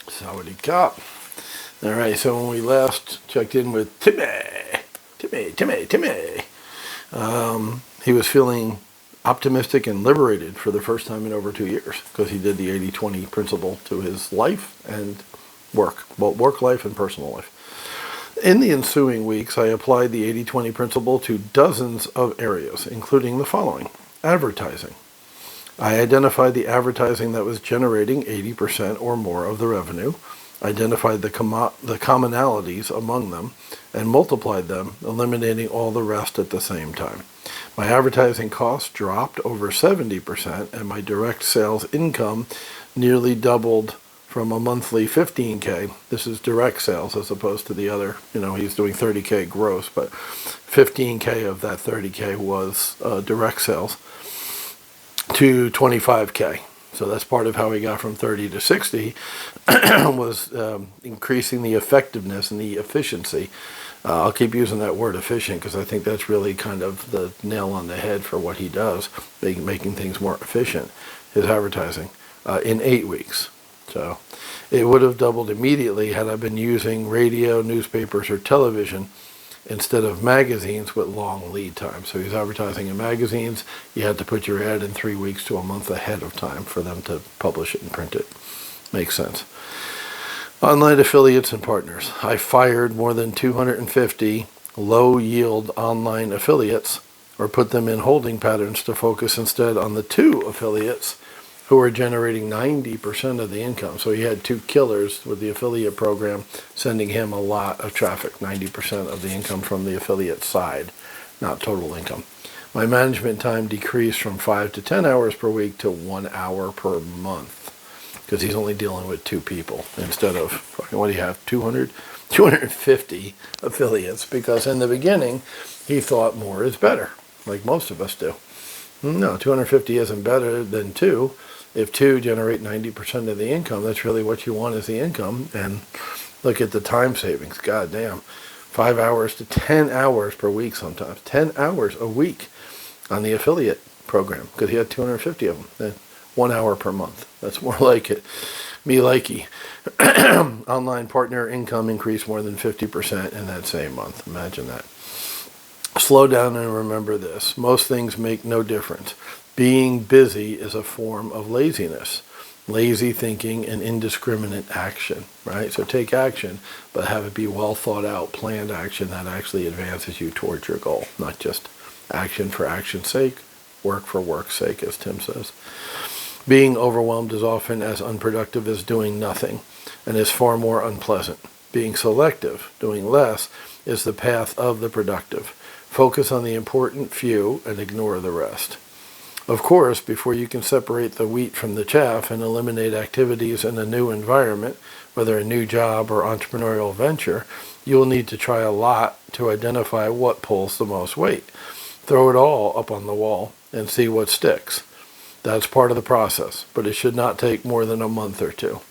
Sawadee Cop. All right, so when we last checked in with Timmy, he was feeling optimistic and liberated for the first time in over 2 years because he did the 80-20 principle to his life and work, both work life and personal life. In the ensuing weeks, I applied the 80-20 principle to dozens of areas, including the following. Advertising. I identified the advertising that was generating 80% or more of the revenue, identified the commonalities among them, and multiplied them, eliminating all the rest at the same time. My advertising costs dropped over 70%, and my direct sales income nearly doubled from a monthly $15K. This is direct sales as opposed to the other, he's doing $30K gross, but $15K of that $30K was direct sales, to $25K. So that's part of how he got from 30 to 60 was increasing the effectiveness and the efficiency. I'll keep using that word efficient because I think that's really kind of the nail on the head for what he does, making things more efficient, his advertising, in 8 weeks. So it would have doubled immediately had I been using radio, newspapers, or television instead of magazines with long lead time. So he's advertising in magazines. You had to put your ad in 3 weeks to a month ahead of time for them to publish it and print it. Makes sense. Online affiliates and partners. I fired more than 250 low-yield online affiliates or put them in holding patterns to focus instead on the 2 affiliates who are generating 90% of the income. So he had 2 killers with the affiliate program, sending him a lot of traffic, 90% of the income from the affiliate side, not total income. My management time decreased from 5 to 10 hours per week to 1 hour per month, because he's only dealing with 2 people instead of, what do you have, 250 affiliates, because in the beginning, he thought more is better, like most of us do. No, 250 isn't better than 2. If 2 generate 90% of the income, that's really what you want is the income. And look at the time savings. God damn. 5 hours to 10 hours per week sometimes. 10 hours a week on the affiliate program because he had 250 of them. Then 1 hour per month. That's more like it. Me likey. Online partner income increased more than 50% in that same month. Imagine that. Slow down and remember this. Most things make no difference. Being busy is a form of laziness, lazy thinking, and indiscriminate action, right? So take action, but have it be well thought out, planned action that actually advances you towards your goal, not just action for action's sake, work for work's sake, as Tim says. Being overwhelmed is often as unproductive as doing nothing and is far more unpleasant. Being selective, doing less, is the path of the productive. Focus on the important few and ignore the rest. Of course, before you can separate the wheat from the chaff and eliminate activities in a new environment, whether a new job or entrepreneurial venture, you'll need to try a lot to identify what pulls the most weight. Throw it all up on the wall and see what sticks. That's part of the process, but it should not take more than a month or 2.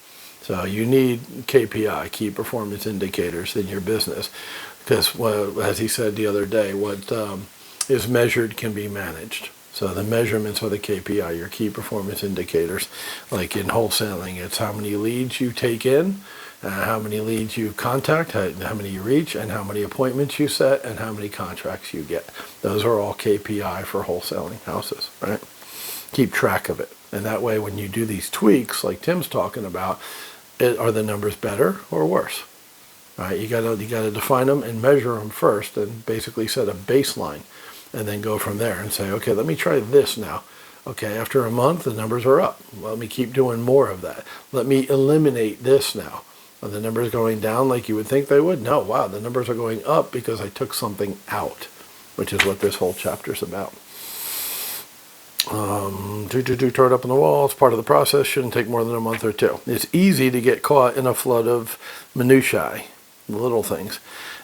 So you need KPI, key performance indicators, in your business because, well, as he said the other day, what is measured can be managed. So the measurements are the KPI, your key performance indicators. Like in wholesaling, it's how many leads you take in, how many leads you contact, how many you reach, and how many appointments you set, and how many contracts you get. Those are all KPI for wholesaling houses, right? Keep track of it. And that way, when you do these tweaks, like Tim's talking about, are the numbers better or worse? Right? You gotta define them and measure them first, and basically set a baseline. And then go from there and say, okay, let me try this now. Okay, after a month, the numbers are up. Let me keep doing more of that. Let me eliminate this now. Are the numbers going down like you would think they would? No, wow, the numbers are going up because I took something out, which is what this whole chapter is about. Throw it up on the wall. It's part of the process. Shouldn't take more than a month or 2. It's easy to get caught in a flood of minutiae, little things.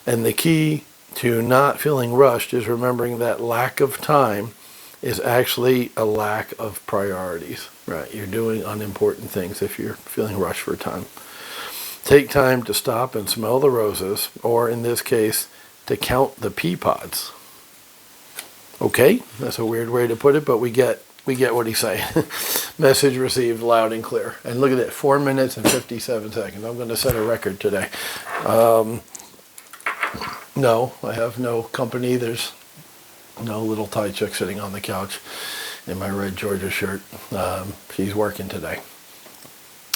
And the key to not feeling rushed is remembering that lack of time is actually a lack of priorities, right? You're doing unimportant things if you're feeling rushed for time. Take time to stop and smell the roses, or in this case, to count the pea pods. Okay, that's a weird way to put it, but we get we get what he's saying. Message received loud and clear. And look at it, 4 minutes and 57 seconds. I'm going to set a record today. No, I have no company. There's no little Thai chick sitting on the couch in my red Georgia shirt. She's working today.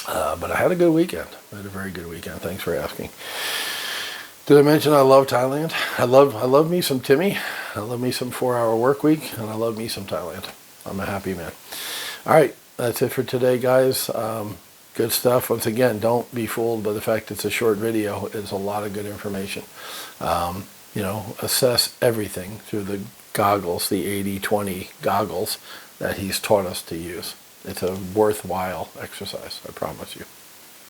But I had a good weekend. I had a very good weekend. Thanks for asking. Did I mention I love Thailand? I love me some Timmy. I love me some 4-hour work week, and I love me some Thailand. I'm a happy man. All right, that's it for today, guys. Good stuff. Once again, don't be fooled by the fact it's a short video. It's a lot of good information. Assess everything through the goggles, the 80-20 goggles that he's taught us to use. It's a worthwhile exercise, I promise you.